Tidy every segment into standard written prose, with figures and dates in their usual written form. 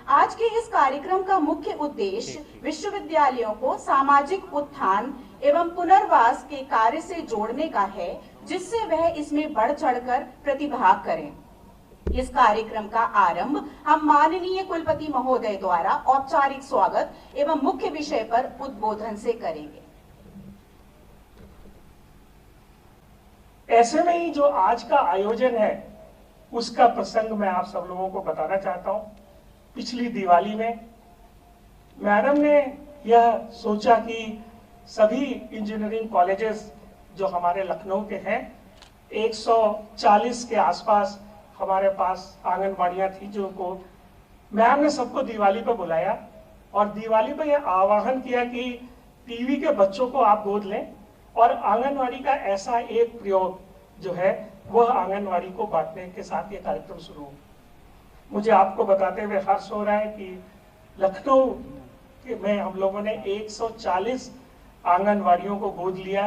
आज के इस कार्यक्रम का मुख्य उद्देश्य विश्वविद्यालयों को सामाजिक उत्थान एवं पुनर्वास के कार्य से जोड़ने का है, जिससे वह इसमें बढ़ चढ़कर प्रतिभाग करें। इस कार्यक्रम का आरंभ हम माननीय कुलपति महोदय द्वारा औपचारिक स्वागत एवं मुख्य विषय पर उद्बोधन से करेंगे। ऐसे में ही जो आज का आयोजन है उसका प्रसंग मैं आप सब लोगों को बताना चाहता हूं। पिछली दिवाली में मैडम ने यह सोचा कि सभी इंजीनियरिंग कॉलेजेस जो हमारे लखनऊ के हैं 140 के आसपास हमारे पास आंगनबाड़ियां थी, जो को मैम ने सबको दिवाली पर बुलाया और दिवाली पर यह आह्वान किया कि टीवी के बच्चों को आप गोद लें और आंगनवाड़ी का ऐसा एक प्रयोग जो है वह आंगनवाड़ी को बांटने के साथ ये कार्यक्रम शुरू हो। मुझे आपको बताते हुए हर्ष हो रहा है कि लखनऊ में हम लोगों ने 140 आंगनवाड़ियों को गोद लिया।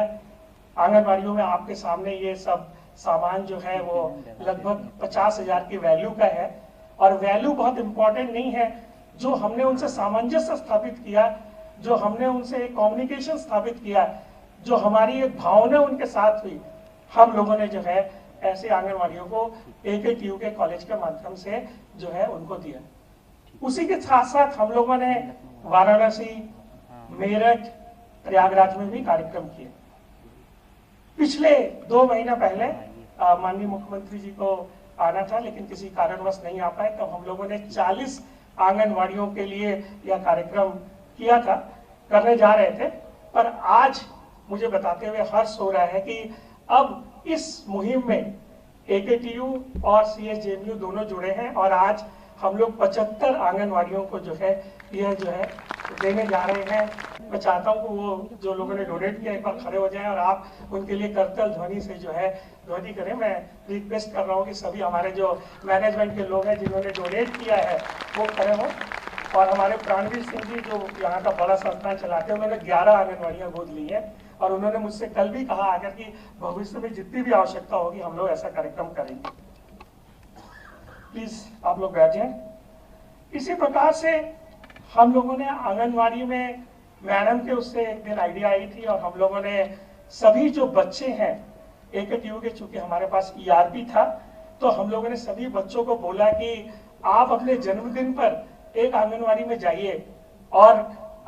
आंगनवाड़ियों में आपके सामने ये सब सामान जो है वो लगभग 50,000 की वैल्यू का है और वैल्यू बहुत इंपॉर्टेंट नहीं है। जो हमने उनसे सामंजस्य स्थापित किया, जो हमने उनसे कम्युनिकेशन स्थापित किया, जो हमारी एक भावना उनके साथ हुई, हम लोगों ने जो है ऐसे आंगनवाड़ियों को AKTU के कॉलेज के माध्यम से जो है उनको दिया। उसी के साथ साथ हम लोगों ने वाराणसी, मेरठ, प्रयागराज में भी कार्यक्रम किए। पिछले 2 महीना पहले माननीय मुख्यमंत्री जी को आना था, लेकिन किसी कारणवश नहीं आ पाए, तब हम लोगों ने 40 आंगनवाड़ियों के लिए यह कार्यक्रम किया था, करने जा रहे थे। पर आज मुझे बताते हुए हर्ष हो रहा है कि अब इस मुहिम में AKTU और CSJMU दोनों जुड़े हैं और आज हम लोग 75 आंगनवाड़ियों को जो है यह जो है देने जा रहे हैं। मैं चाहता हूं कि वो जो लोगों ने डोनेट किया एक बार खड़े हो जाएं और आप उनके लिए करतल ध्वनि से जो है ध्वनि करें। मैं रिक्वेस्ट कर रहा हूं कि सभी हमारे जो मैनेजमेंट के लोग हैं जिन्होंने डोनेट किया है वो खड़े हों। और हमारे प्राणवीर सिंह जी जो यहाँ का बड़ा संस्थान चलाते हैं, उन्होंने 11 आंगनवाड़ियाँ गोद ली है और उन्होंने मुझसे कल भी कहा अगर कि भविष्य में जितनी भी आवश्यकता होगी हम लोग ऐसा कार्यक्रम करेंगे। प्लीज आप लोग बैठ जाएं। इसी प्रकार से हम लोगों ने आंगनवाड़ी में मैडम के उससे एक दिन आइडिया आई थी और हम लोगों ने सभी जो बच्चे हैं AKTU के, चूंकि हमारे पास ERP था, तो हम लोगों ने सभी बच्चों को बोला कि आप अपने जन्मदिन पर एक आंगनवाड़ी में जाइए और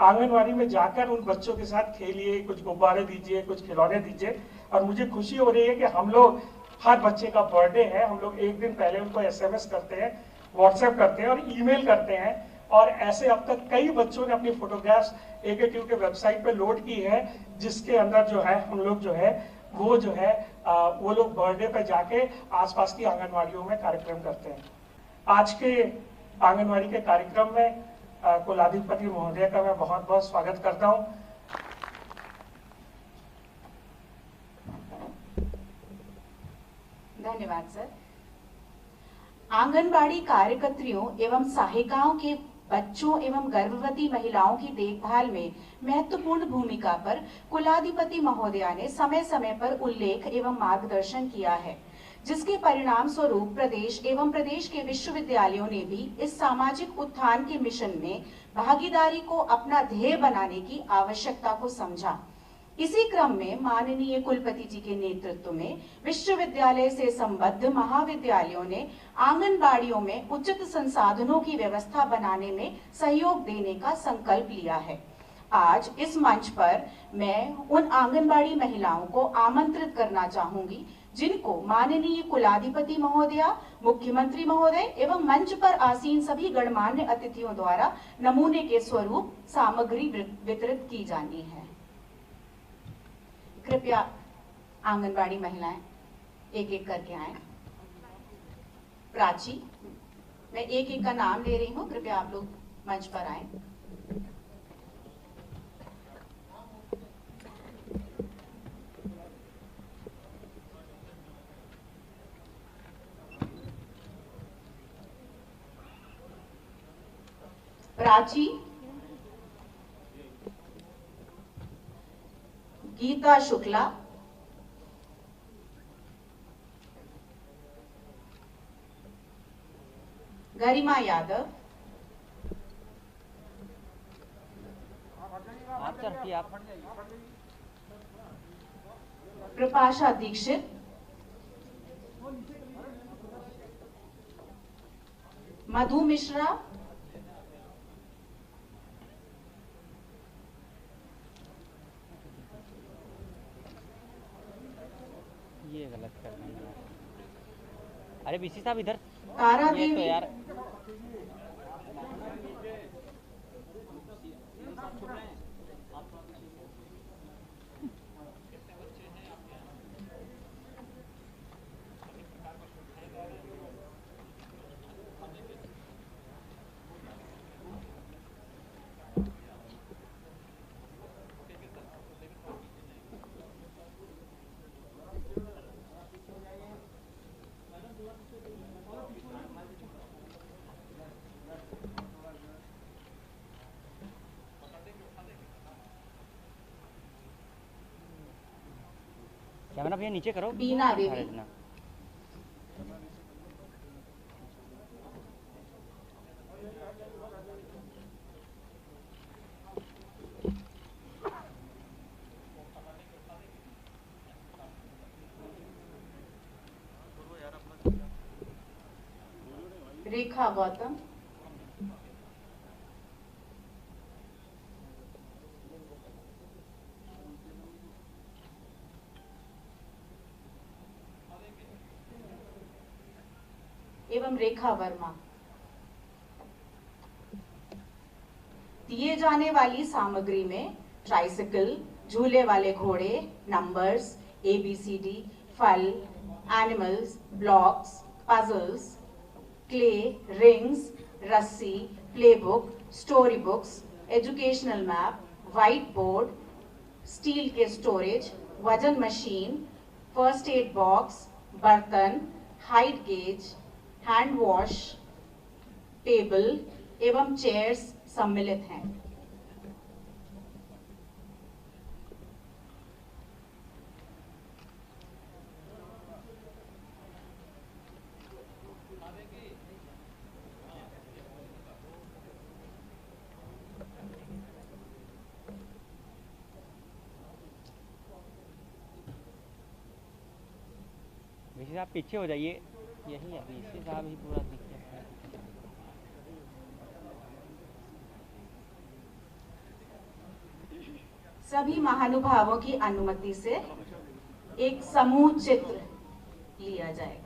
आंगनवाड़ी में जाकर उन बच्चों के साथ खेलिए, कुछ गुब्बारे दीजिए, कुछ खिलौने दीजिए। और मुझे खुशी हो रही है कि हम लोग हर बच्चे का बर्थडे है, हम लोग एक दिन पहले उनको SMS करते हैं, WhatsApp करते हैं और ईमेल करते हैं। और ऐसे अब तक कई बच्चों ने अपनी फोटोग्राफ्स AKTU के वेबसाइट पे लोड की है, जिसके अंदर जो है हम लोग जो है वो लोग बर्थडे पे जाके आसपास की आंगनवाड़ियों में कार्यक्रम करते हैं। आज के आंगनवाड़ी के कार्यक्रम में कुलाधिपति महोदय का मैं बहुत बहुत स्वागत करता हूं। धन्यवाद सर। आंगनबाड़ी कार्यकर्त्रियों एवं सहायिकाओं के बच्चों एवं गर्भवती महिलाओं की देखभाल में महत्वपूर्ण भूमिका पर कुलाधिपति महोदया ने समय समय पर उल्लेख एवं मार्गदर्शन किया है, जिसके परिणाम स्वरूप प्रदेश एवं प्रदेश के विश्वविद्यालयों ने भी इस सामाजिक उत्थान के मिशन में भागीदारी को अपना ध्येय बनाने की आवश्यकता को समझा। इसी क्रम में माननीय कुलपति जी के नेतृत्व में विश्वविद्यालय से संबद्ध महाविद्यालयों ने आंगनबाड़ियों में उचित संसाधनों की व्यवस्था बनाने में सहयोग देने का संकल्प लिया है। आज इस मंच पर मैं उन आंगनबाड़ी महिलाओं को आमंत्रित करना चाहूंगी जिनको माननीय कुलाधिपति महोदया, मुख्यमंत्री महोदय एवं मंच पर आसीन सभी गणमान्य अतिथियों द्वारा नमूने के स्वरूप सामग्री वितरित की जानी है। कृपया आंगनबाड़ी महिलाएं एक एक करके आए। प्राची, मैं एक एक का नाम ले रही हूँ, कृपया आप लोग मंच पर आए। प्राची, गीता शुक्ला, गरिमा यादव, बैठिए आप। कृपाशा दीक्षित, मधु मिश्रा, ये गलत कर दिया। अरे बीसी साहब इधर। तारा ये तो देवी, यार कैमरा भैया नीचे करो। बीना देवी, अरे ना। रेखा गौतम, एवं रेखा वर्मा। दिए जाने वाली सामग्री में ट्राइसिकल, झूले वाले घोड़े, नंबर्स, ABCD, फल, animals, blocks, puzzles, clay, rings, रस्सी, playbook, story books, educational map, white board, steel के स्टोरेज, वजन मशीन, फर्स्ट एड बॉक्स, बर्तन, height gauge, hand wash, table एवं चेयर्स सम्मिलित हैं। बीसी साहब पीछे हो जाइए। यही है बीसी साहब ही पूरा दिख रहा है। सभी महानुभावों की अनुमति से एक समूह चित्र लिया जाएगा।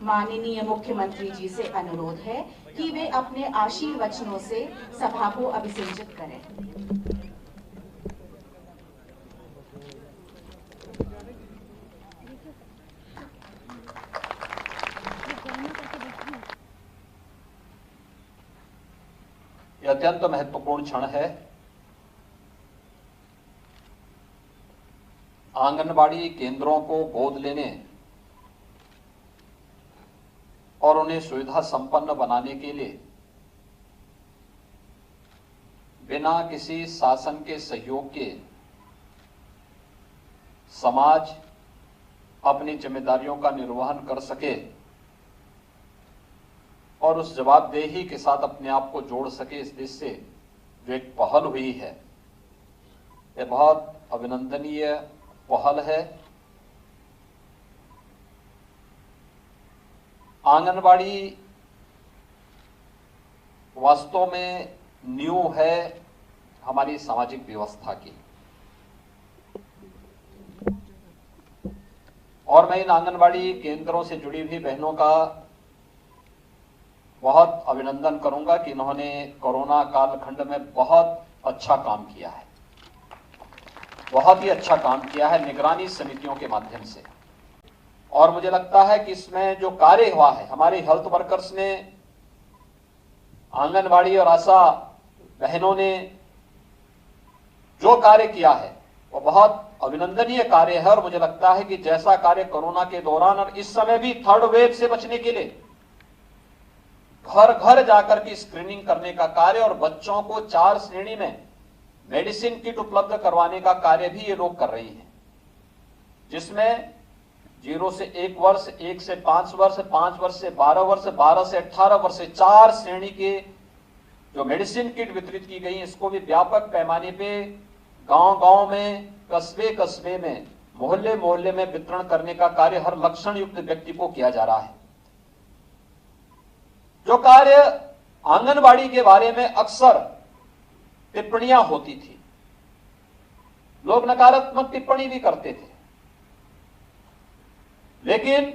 माननीय मुख्यमंत्री जी से अनुरोध है कि वे अपने आशीर्वचनों से सभा को अभिषेचित करें। यह अत्यंत महत्वपूर्ण क्षण है। आंगनबाड़ी केंद्रों को गोद लेने और उन्हें सुविधा संपन्न बनाने के लिए बिना किसी शासन के सहयोग के समाज अपनी जिम्मेदारियों का निर्वहन कर सके और उस जवाबदेही के साथ अपने आप को जोड़ सके, इस देश से जो एक पहल हुई है, यह बहुत अभिनंदनीय पहल है। आंगनबाड़ी वास्तव में नींव है हमारी सामाजिक व्यवस्था की, और मैं इन आंगनबाड़ी केंद्रों से जुड़ी हुई बहनों का बहुत अभिनंदन करूंगा कि इन्होंने कोरोना कालखंड में बहुत अच्छा काम किया है, बहुत ही अच्छा काम किया है निगरानी समितियों के माध्यम से। और मुझे लगता है कि इसमें जो कार्य हुआ है, हमारे हेल्थ वर्कर्स ने, आंगनबाड़ी और आशा बहनों ने जो कार्य किया है वो बहुत अभिनंदनीय कार्य है। और मुझे लगता है कि जैसा कार्य कोरोना के दौरान और इस समय भी थर्ड वेव से बचने के लिए घर घर जाकर के स्क्रीनिंग करने का कार्य और बच्चों को 4 श्रेणी में मेडिसिन किट उपलब्ध करवाने का कार्य भी ये लोग कर रही हैं, जिसमें 0 से 1 वर्ष, 1 से 5 वर्ष, 5 वर्ष से 12 वर्ष, 12 से 18 वर्ष, 4 श्रेणी के जो मेडिसिन किट वितरित की गई, इसको भी व्यापक पैमाने पे गांव-गांव में, कस्बे-कस्बे में, मोहल्ले-मोहल्ले में वितरण करने का कार्य हर लक्षण युक्त व्यक्ति को किया जा रहा है। जो कार्य आंगनबाड़ी के बारे में अक्सर टिप्पणियां होती थी, लोग नकारात्मक टिप्पणी भी करते थे, लेकिन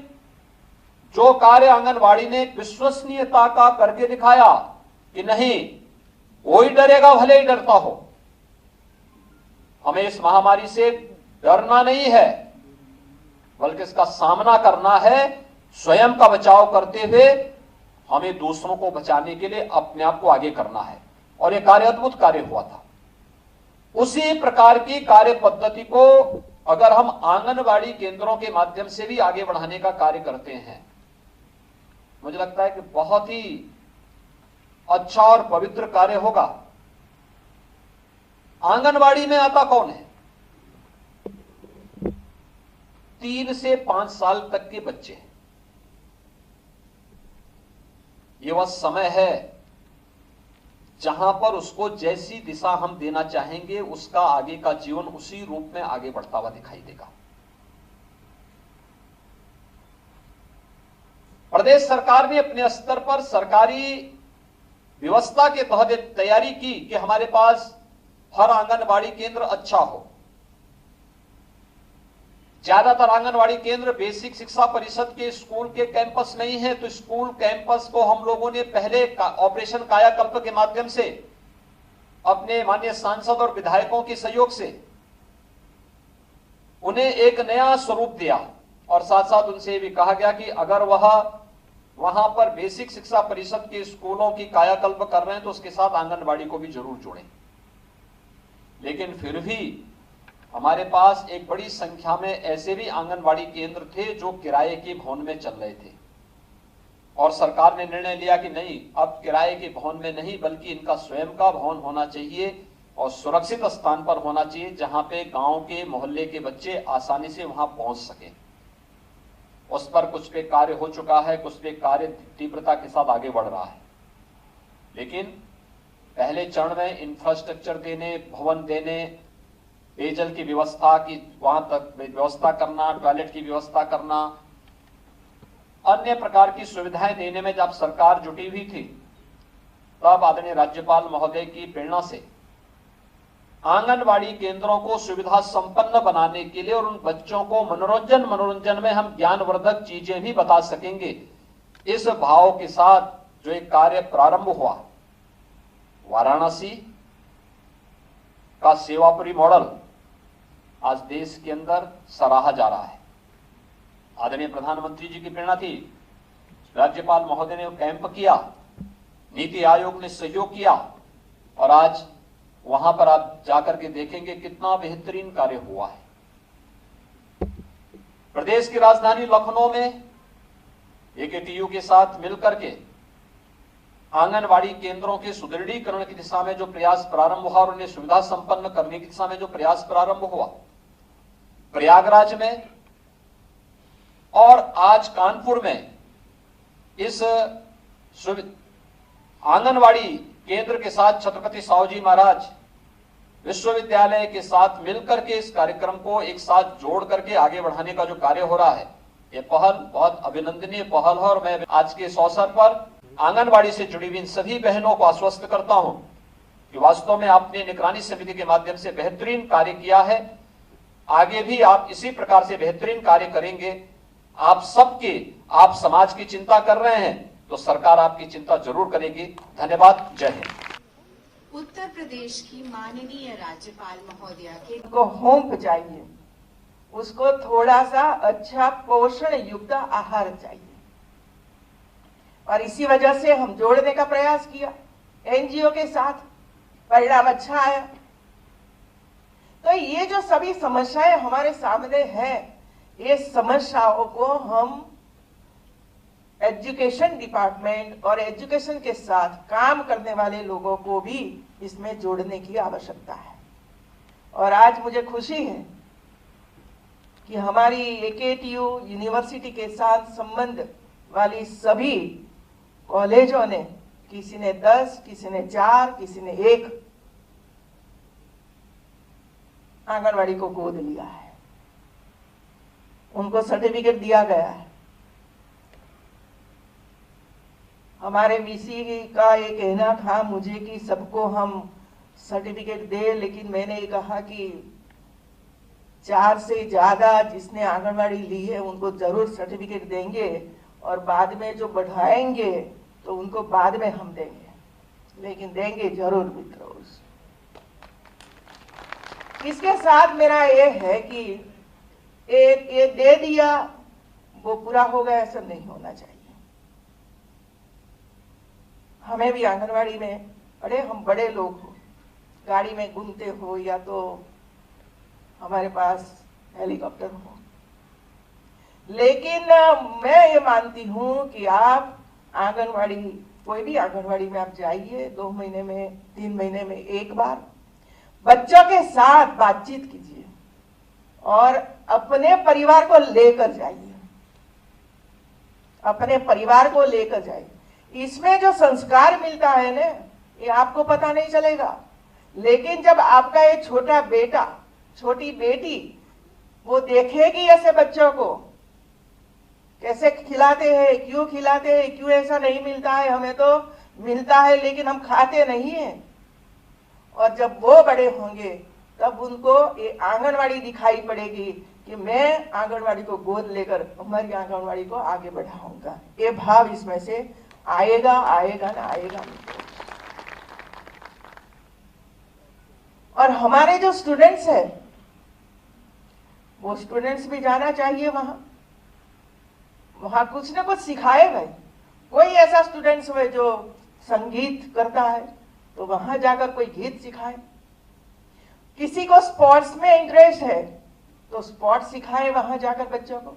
जो कार्य आंगनबाड़ी ने विश्वसनीयता का करके दिखाया कि नहीं, कोई डरेगा भले ही डरता हो, हमें इस महामारी से डरना नहीं है, बल्कि इसका सामना करना है, स्वयं का बचाव करते हुए हमें दूसरों को बचाने के लिए अपने आप को आगे करना है। और यह कार्य अद्भुत कार्य हुआ था। उसी प्रकार की कार्य पद्धति को अगर हम आंगनबाड़ी केंद्रों के माध्यम से भी आगे बढ़ाने का कार्य करते हैं, मुझे लगता है कि बहुत ही अच्छा और पवित्र कार्य होगा। आंगनबाड़ी में आता कौन है? 3 से 5 साल तक के बच्चे हैं। ये वह समय है जहां पर उसको जैसी दिशा हम देना चाहेंगे, उसका आगे का जीवन उसी रूप में आगे बढ़ता हुआ दिखाई देगा। प्रदेश सरकार ने अपने स्तर पर सरकारी व्यवस्था के तहत तैयारी की कि हमारे पास हर आंगनबाड़ी केंद्र अच्छा हो। ज्यादातर आंगनबाड़ी केंद्र बेसिक शिक्षा परिषद के स्कूल के कैंपस में ही है, तो स्कूल कैंपस को हम लोगों ने पहले ऑपरेशन कायाकल्प के माध्यम से अपने माननीय सांसद और विधायकों के सहयोग से उन्हें एक नया स्वरूप दिया, और साथ साथ उनसे ये भी कहा गया कि अगर वह वहां पर बेसिक शिक्षा परिषद के स्कूलों की कायाकल्प कर रहे हैं तो उसके साथ आंगनबाड़ी को भी जरूर जोड़ें। लेकिन फिर भी हमारे पास एक बड़ी संख्या में ऐसे भी आंगनबाड़ी केंद्र थे जो किराए के भवन में चल रहे थे, और सरकार ने निर्णय लिया कि नहीं, अब किराए के भवन में नहीं बल्कि इनका स्वयं का भवन होना चाहिए और सुरक्षित स्थान पर होना चाहिए, जहां पे गांव के मोहल्ले के बच्चे आसानी से वहां पहुंच सके। उस पर कुछ पे कार्य हो चुका है, कुछ पे कार्य तीव्रता के साथ आगे बढ़ रहा है। लेकिन पहले चरण में इंफ्रास्ट्रक्चर देने, भवन देने, पेयजल की व्यवस्था की वहां तक व्यवस्था करना, टॉयलेट की व्यवस्था करना, अन्य प्रकार की सुविधाएं देने में जब सरकार जुटी हुई थी, तब आदरणीय राज्यपाल महोदय की प्रेरणा से आंगनबाड़ी केंद्रों को सुविधा संपन्न बनाने के लिए और उन बच्चों को मनोरंजन में हम ज्ञानवर्धक चीजें भी बता सकेंगे, इस भाव के साथ जो एक कार्य प्रारंभ हुआ, वाराणसी का सेवापुरी मॉडल आज देश के अंदर सराहा जा रहा है। आदरणीय प्रधानमंत्री जी की प्रेरणा थी, राज्यपाल महोदय ने कैंप किया, नीति आयोग ने सहयोग किया, और आज वहां पर आप जाकर के देखेंगे कितना बेहतरीन कार्य हुआ है। प्रदेश की राजधानी लखनऊ में एकेटीयू के साथ मिलकर के आंगनवाड़ी केंद्रों के सुदृढ़ीकरण की दिशा में जो प्रयास प्रारंभ हुआ और उन्हें सुविधा संपन्न करने की दिशा में जो प्रयास प्रारंभ हुआ, प्रयागराज में और आज कानपुर में इस आंगनवाड़ी केंद्र के साथ छत्रपति साहूजी महाराज विश्वविद्यालय के साथ मिलकर के इस कार्यक्रम को एक साथ जोड़ करके आगे बढ़ाने का जो कार्य हो रहा है, ये पहल बहुत अभिनंदनीय पहल है। और मैं आज के इस अवसर पर आंगनवाड़ी से जुड़ी हुई इन सभी बहनों को आश्वस्त करता हूं कि वास्तव में आपने निगरानी समिति के माध्यम से बेहतरीन कार्य किया है। आगे भी आप इसी प्रकार से बेहतरीन कार्य करेंगे। आप सबके, आप समाज की चिंता कर रहे हैं तो सरकार आपकी चिंता जरूर करेगी। धन्यवाद। जय हिंद। उत्तर प्रदेश की माननीय राज्यपाल महोदया के को होंप चाहिए, उसको थोड़ा सा अच्छा पोषण युक्त आहार चाहिए, और इसी वजह से हम जोड़ने का प्रयास किया एनजीओ के साथ। परिणाम अच्छा आया। तो ये जो सभी समस्याएं हमारे सामने हैं, ये समस्याओं को हम एजुकेशन डिपार्टमेंट और एजुकेशन के साथ काम करने वाले लोगों को भी इसमें जोड़ने की आवश्यकता है। और आज मुझे खुशी है कि हमारी एकेटीयू यूनिवर्सिटी के साथ संबंध वाली सभी कॉलेजों ने, किसी ने 10, किसी ने 4, किसी ने 1 आंगनवाड़ी को गोद लिया है, उनको सर्टिफिकेट दिया गया है। हमारे वीसी का ये कहना था मुझे कि सबको हम सर्टिफिकेट दे, लेकिन मैंने कहा कि 4 से ज्यादा जिसने आंगनवाड़ी ली है उनको जरूर सर्टिफिकेट देंगे, और बाद में जो बढ़ाएंगे तो उनको बाद में हम देंगे, लेकिन देंगे जरूर मित्रों। इसके साथ मेरा ये है कि ये दे दिया वो पूरा हो गया, ऐसा नहीं होना चाहिए। हमें भी आंगनवाड़ी में, अरे हम बड़े लोग हो, गाड़ी में घूमते हो या तो हमारे पास हेलीकॉप्टर हो, लेकिन मैं ये मानती हूं कि आप आंगनवाड़ी, कोई भी आंगनवाड़ी में आप जाइए, 2 महीने में 3 महीने में एक बार बच्चों के साथ बातचीत कीजिए और अपने परिवार को लेकर जाइए, अपने परिवार को लेकर जाइए। इसमें जो संस्कार मिलता है ना, ये आपको पता नहीं चलेगा, लेकिन जब आपका ये छोटा बेटा, छोटी बेटी वो देखेगी ऐसे बच्चों को कैसे खिलाते हैं, क्यों खिलाते हैं, क्यों ऐसा नहीं मिलता है, हमें तो मिलता है लेकिन हम खाते नहीं हैं, और जब वो बड़े होंगे तब उनको ये आंगनवाड़ी दिखाई पड़ेगी कि मैं आंगनवाड़ी को गोद लेकर हमारी आंगनवाड़ी को आगे बढ़ाऊंगा। ये भाव इसमें से आएगा, आएगा ना आएगा। और हमारे जो स्टूडेंट्स हैं, वो स्टूडेंट्स भी जाना चाहिए वहां कुछ ना कुछ सिखाए भाई। कोई ऐसा स्टूडेंट्स है जो संगीत करता है तो वहां जाकर कोई गीत सिखाए, किसी को स्पोर्ट्स में इंटरेस्ट है तो स्पोर्ट्स सिखाए वहां जाकर बच्चों को,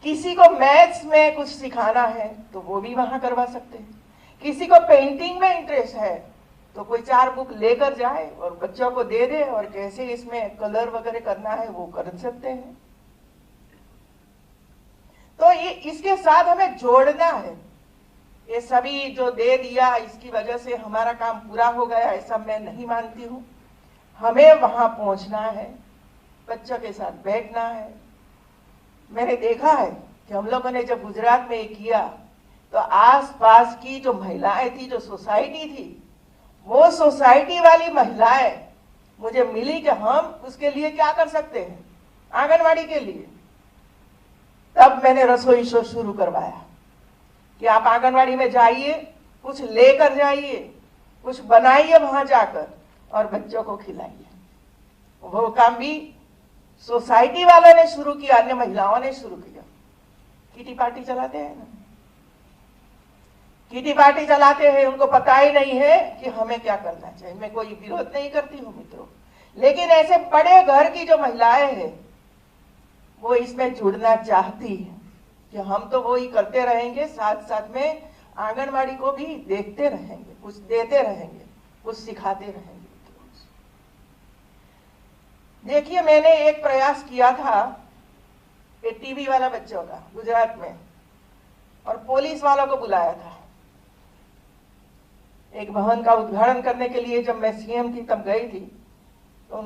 किसी को मैथ्स में कुछ सिखाना है तो वो भी वहां करवा सकते हैं, किसी को पेंटिंग में इंटरेस्ट है तो कोई 4 बुक लेकर जाए और बच्चों को दे दे और कैसे इसमें कलर वगैरह करना है वो कर सकते हैं। तो ये इसके साथ हमें जोड़ना है। ये सभी जो दे दिया इसकी वजह से हमारा काम पूरा हो गया, ऐसा मैं नहीं मानती हूँ। हमें वहां पहुंचना है, बच्चों के साथ बैठना है। मैंने देखा है कि हम लोगों ने जब गुजरात में किया तो आसपास की जो महिलाएं थी, जो सोसाइटी थी, वो सोसाइटी वाली महिलाएं मुझे मिली कि हम उसके लिए क्या कर सकते हैं आंगनवाड़ी के लिए। तब मैंने रसोई शो शुरू करवाया कि आप आंगनवाड़ी में जाइए, कुछ लेकर जाइए, कुछ बनाइए वहां जाकर और बच्चों को खिलाइए। वो काम भी सोसाइटी वालों ने शुरू किया, अन्य महिलाओं ने शुरू किया। किटी पार्टी चलाते हैं ना, किटी पार्टी चलाते हैं, उनको पता ही नहीं है कि हमें क्या करना चाहिए। मैं कोई विरोध नहीं करती हूँ मित्रों, लेकिन ऐसे बड़े घर की जो महिलाएं हैं वो इसमें जुड़ना चाहती है कि हम तो वो ही करते रहेंगे, साथ साथ में आंगनवाड़ी को भी देखते रहेंगे, कुछ देते रहेंगे, कुछ सिखाते रहेंगे। देखिए, मैंने एक प्रयास किया था ये टीबी वाला बच्चों का गुजरात में, और पुलिस वालों को बुलाया था एक भवन का उद्घाटन करने के लिए। जब मैं सीएम थी तब गई थी, तो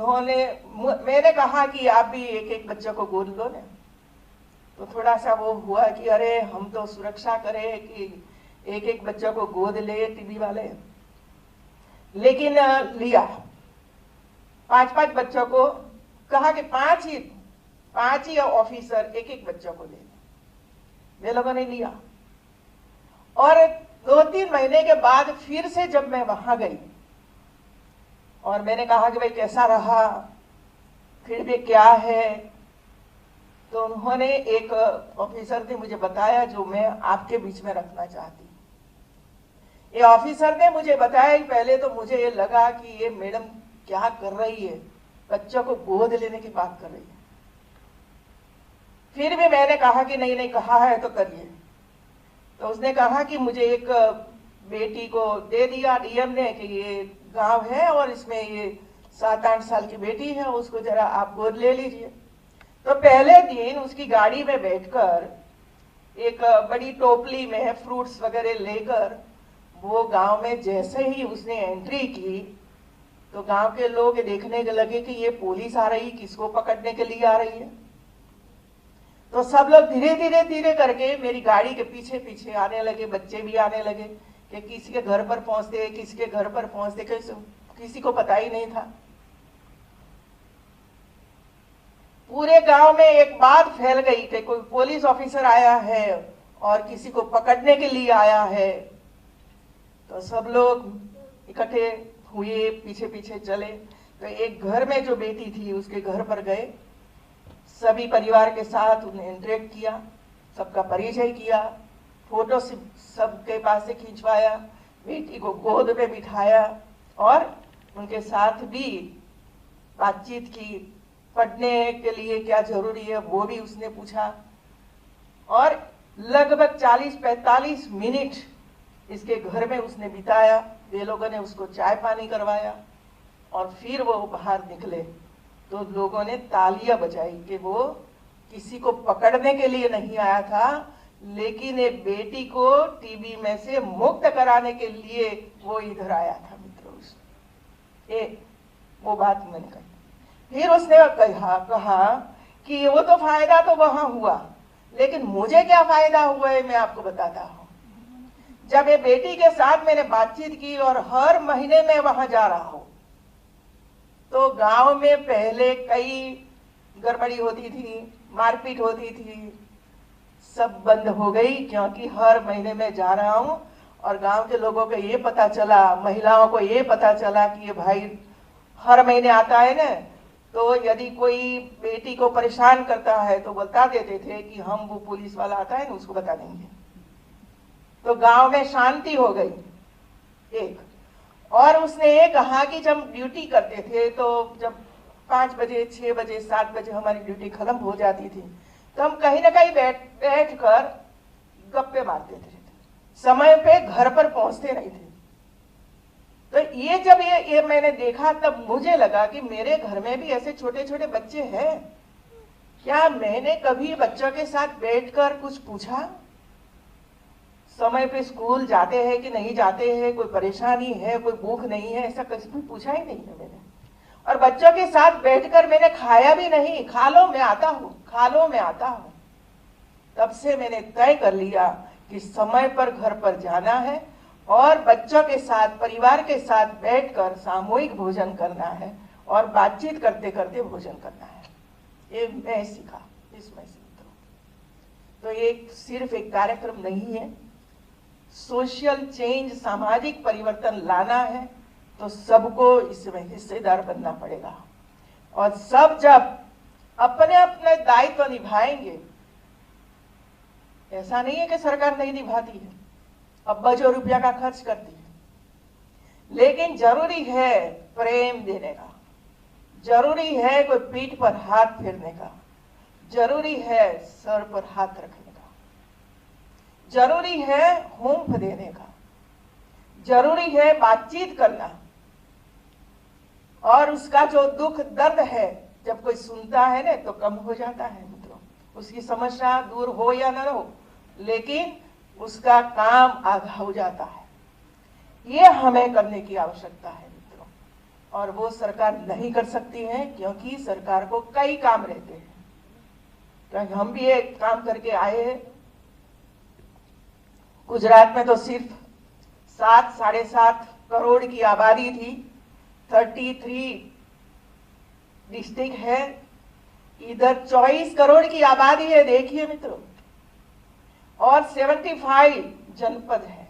मैंने कहा कि आप भी एक एक बच्चे को गोद लो ना। तो थोड़ा सा वो हुआ कि अरे हम तो सुरक्षा करें कि एक एक बच्चे को गोद ले टीबी वाले, लेकिन लिया 5-5 बच्चों को, कहा कि पांच ही ऑफिसर एक एक बच्चों को ले। वे लोगों ने लिया, और 2-3 महीने के बाद फिर से जब मैं वहां गई और मैंने कहा कि भाई कैसा रहा, फिर भी क्या है, तो उन्होंने एक ऑफिसर ने मुझे बताया जो मैं आपके बीच में रखना चाहती हूँ। ये ऑफिसर ने मुझे बताया कि पहले तो मुझे ये लगा कि ये मैडम क्या कर रही है, बच्चों को गोद लेने की बात कर रही है। फिर भी मैंने कहा कि नहीं कहा है तो करिए। तो उसने कहा कि मुझे एक बेटी को दे दिया डीएम ने कि ये गांव है और इसमें ये 7-8 साल की बेटी है, उसको जरा आप गोद ले लीजिए। तो पहले दिन उसकी गाड़ी में बैठकर एक बड़ी टोपली में फ्रूट्स वगैरह लेकर वो गांव में जैसे ही उसने एंट्री की तो गांव के लोग देखने के लगे कि ये पुलिस आ रही, किसको पकड़ने के लिए आ रही है। तो सब लोग धीरे करके मेरी गाड़ी के पीछे पीछे आने लगे, बच्चे भी आने लगे कि किसी के घर पर पहुंचते, किसी के घर पर पहुंचते, किसी को पता ही नहीं था। पूरे गांव में एक बात फैल गई कि कोई पुलिस ऑफिसर आया है और किसी को पकड़ने के लिए आया है। तो सब लोग इकट्ठे हुए, पीछे पीछे चले। तो एक घर में जो बेटी थी उसके घर पर गए, सभी परिवार के साथ उन्हें इंटरेक्ट किया, सबका परिचय किया, फोटो सबके पास से खिंचवाया, बेटी को गोद में बिठाया और उनके साथ भी बातचीत की। पढ़ने के लिए क्या जरूरी है वो भी उसने पूछा, और लगभग 40-45 मिनट इसके घर में उसने बिताया। वे लोगों ने उसको चाय पानी करवाया और फिर वो बाहर निकले तो लोगों ने तालियां बजाई कि वो किसी को पकड़ने के लिए नहीं आया था, लेकिन एक बेटी को टीबी में से मुक्त कराने के लिए वो इधर आया था। मित्रों, वो बात मैंने कही। फिर उसने कहा कि वो तो फायदा तो वहां हुआ, लेकिन मुझे क्या फायदा हुआ है मैं आपको बताता हूं। जब ये बेटी के साथ मैंने बातचीत की और हर महीने में वहां जा रहा हूं, तो गांव में पहले कई गड़बड़ी होती थी, मारपीट होती थी, सब बंद हो गई, क्योंकि हर महीने में जा रहा हूं और गांव के लोगों को ये पता चला, महिलाओं को ये पता चला कि ये भाई हर महीने आता है ना, तो यदि कोई बेटी को परेशान करता है तो बता देते थे कि हम वो पुलिस वाला आता है ना उसको बता देंगे। तो गांव में शांति हो गई एक। और उसने ये कहा कि जब ड्यूटी करते थे तो जब 5 बजे, 6 बजे, 7 बजे हमारी ड्यूटी खत्म हो जाती थी तो हम कहीं ना कहीं बैठ कर गप्पे मारते थे, समय पे घर पर पहुंचते नहीं थे। तो ये जब ये मैंने देखा तब मुझे लगा कि मेरे घर में भी ऐसे छोटे छोटे बच्चे हैं क्या? मैंने कभी बच्चों के साथ बैठकर कुछ पूछा? समय पे स्कूल जाते हैं कि नहीं जाते हैं, कोई परेशानी है, कोई भूख नहीं है, ऐसा कभी पूछा ही नहीं है मैंने। और बच्चों के साथ बैठकर मैंने खाया भी नहीं, खा लो मैं आता हूँ, खा लो मैं आता हूँ। तब से मैंने तय कर लिया कि समय पर घर पर जाना है और बच्चों के साथ, परिवार के साथ बैठकर सामूहिक भोजन करना है और बातचीत करते करते भोजन करना है। ये मैं सीखा इसमें से। तो ये सिर्फ एक कार्यक्रम नहीं है, सोशल चेंज, सामाजिक परिवर्तन लाना है तो सबको इसमें हिस्सेदार बनना पड़ेगा। और सब जब अपने अपने दायित्व निभाएंगे, ऐसा नहीं है कि सरकार नहीं निभाती है, अब्बों रुपया का खर्च करती है, लेकिन जरूरी है प्रेम देने का, जरूरी है कोई पीठ पर हाथ फेरने का, जरूरी है सर पर हाथ रखने का, जरूरी है होंठ देने का, जरूरी है बातचीत करना, और उसका जो दुख दर्द है जब कोई सुनता है ना तो कम हो जाता है मित्रों। उसकी समस्या दूर हो या ना हो, लेकिन उसका काम आधा हो जाता है। ये हमें करने की आवश्यकता है मित्रों, और वो सरकार नहीं कर सकती है क्योंकि सरकार को कई काम रहते हैं। क्योंकि हम भी एक काम करके आए हैं। गुजरात में तो सिर्फ 7-7.5 करोड़ की आबादी थी, 33 डिस्ट्रिक्ट है, इधर 24 करोड़ की आबादी है, देखिए मित्रों, और 75 जनपद है।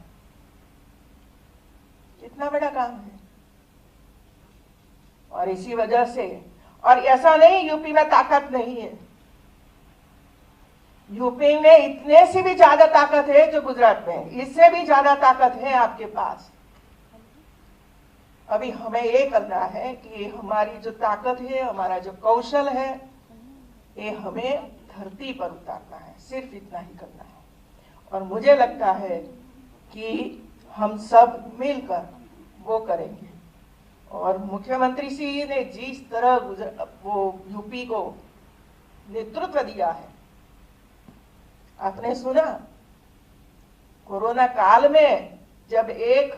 कितना बड़ा काम है। और इसी वजह से, और ऐसा नहीं यूपी में ताकत नहीं है, यूपी में इतने से भी ज्यादा ताकत है जो गुजरात में, इससे भी ज्यादा ताकत है आपके पास। अभी हमें ये करना है कि हमारी जो ताकत है, हमारा जो कौशल है, ये हमें धरती पर उतारना है, सिर्फ इतना ही करना है। और मुझे लगता है कि हम सब मिलकर वो करेंगे। और मुख्यमंत्री जी ने जिस तरह वो यूपी को नेतृत्व दिया है, आपने सुना कोरोना काल में जब एक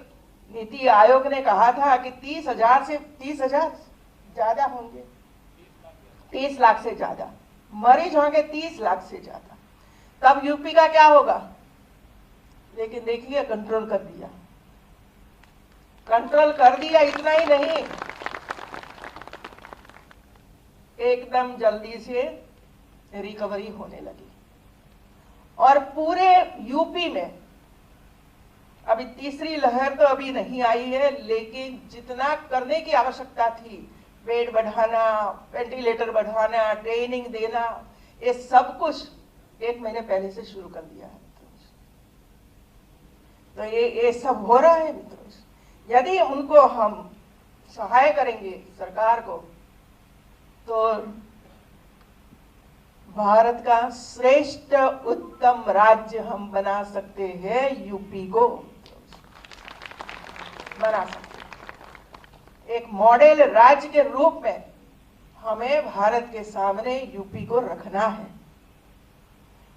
नीति आयोग ने कहा था कि 30,000 ज्यादा होंगे, 30 लाख से ज्यादा मरीज होंगे, 30 लाख से ज्यादा, तब यूपी का क्या होगा। लेकिन देखिए कंट्रोल कर दिया, कंट्रोल कर दिया। इतना ही नहीं, एकदम जल्दी से रिकवरी होने लगी। और पूरे यूपी में अभी तीसरी लहर तो अभी नहीं आई है, लेकिन जितना करने की आवश्यकता थी, बेड बढ़ाना, वेंटिलेटर बढ़ाना, ट्रेनिंग देना, ये सब कुछ 1 महीने पहले से शुरू कर दिया है। तो ये सब हो रहा है मित्रों। यदि उनको हम सहाय करेंगे सरकार को, तो भारत का श्रेष्ठ उत्तम राज्य हम बना सकते हैं, यूपी को बना सकते हैं। एक मॉडल राज्य के रूप में हमें भारत के सामने यूपी को रखना है।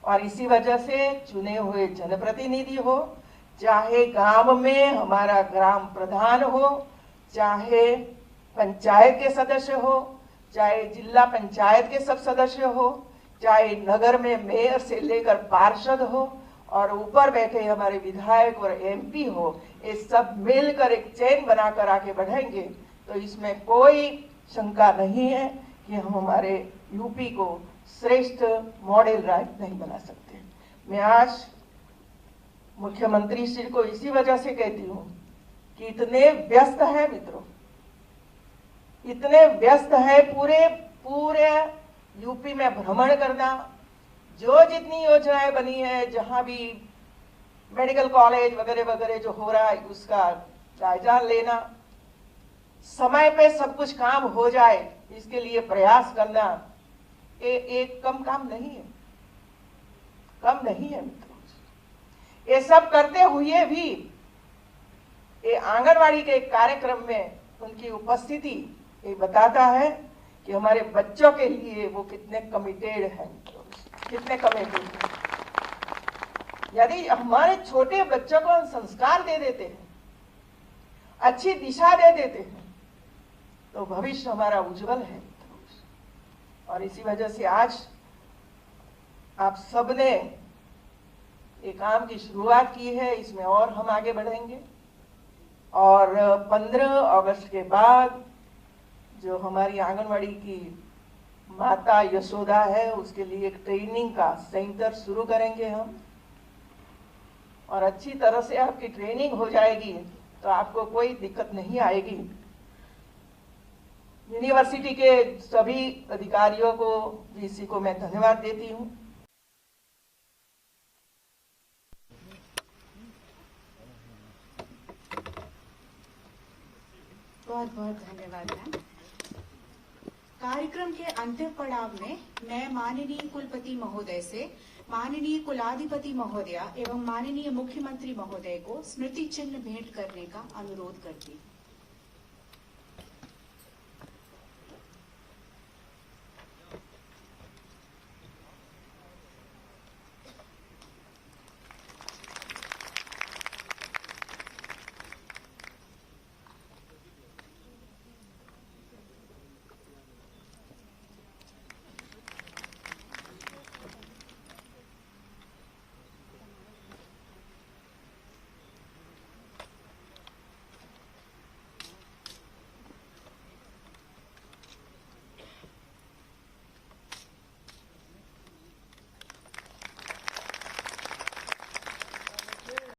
और इसी वजह से चुने हुए जनप्रतिनिधि हो, चाहे गांव में हमारा ग्राम प्रधान हो, चाहे पंचायत के सदस्य हो, चाहे जिला पंचायत के सब सदस्य हो, चाहे नगर में मेयर से लेकर पार्षद हो, और ऊपर बैठे हमारे विधायक और एमपी हो, ये सब मिलकर एक चेन बनाकर आगे बढ़ेंगे तो इसमें कोई शंका नहीं है कि हम हमारे यूपी को श्रेष्ठ मॉडल राज्य नहीं बना सकते। मैं आज मुख्यमंत्री श्री को इसी वजह से कहती हूँ कि इतने व्यस्त है मित्रों, इतने व्यस्त है, पूरे यूपी में भ्रमण करना, जो जितनी योजनाएं बनी है, जहां भी मेडिकल कॉलेज वगैरह वगैरह जो हो रहा है उसका जायजा लेना, समय पे सब कुछ काम हो जाए इसके लिए प्रयास करना, एक कम काम नहीं है, कम नहीं है मित्रों। ये सब करते हुए भी ये आंगनवाड़ी के कार्यक्रम में उनकी उपस्थिति ये बताता है कि हमारे बच्चों के लिए वो कितने कमिटेड हैं, कितने कमिटेड हैं। यदि हमारे छोटे बच्चों को हम संस्कार दे देते हैं, अच्छी दिशा दे देते हैं, तो भविष्य हमारा उज्जवल है। और इसी वजह से आज आप सबने एक काम की शुरुआत की है, इसमें और हम आगे बढ़ेंगे। और 15 अगस्त के बाद जो हमारी आंगनवाड़ी की माता यशोदा है, उसके लिए एक ट्रेनिंग का सेंटर शुरू करेंगे हम, और अच्छी तरह से आपकी ट्रेनिंग हो जाएगी तो आपको कोई दिक्कत नहीं आएगी। यूनिवर्सिटी के सभी अधिकारियों को, वीसी को मैं धन्यवाद देती हूँ। बहुत बहुत धन्यवाद मैम। कार्यक्रम के अंतिम पड़ाव में मैं माननीय कुलपति महोदय से माननीय कुलाधिपति महोदया एवं माननीय मुख्यमंत्री महोदय को स्मृति चिन्ह भेंट करने का अनुरोध करती हूँ।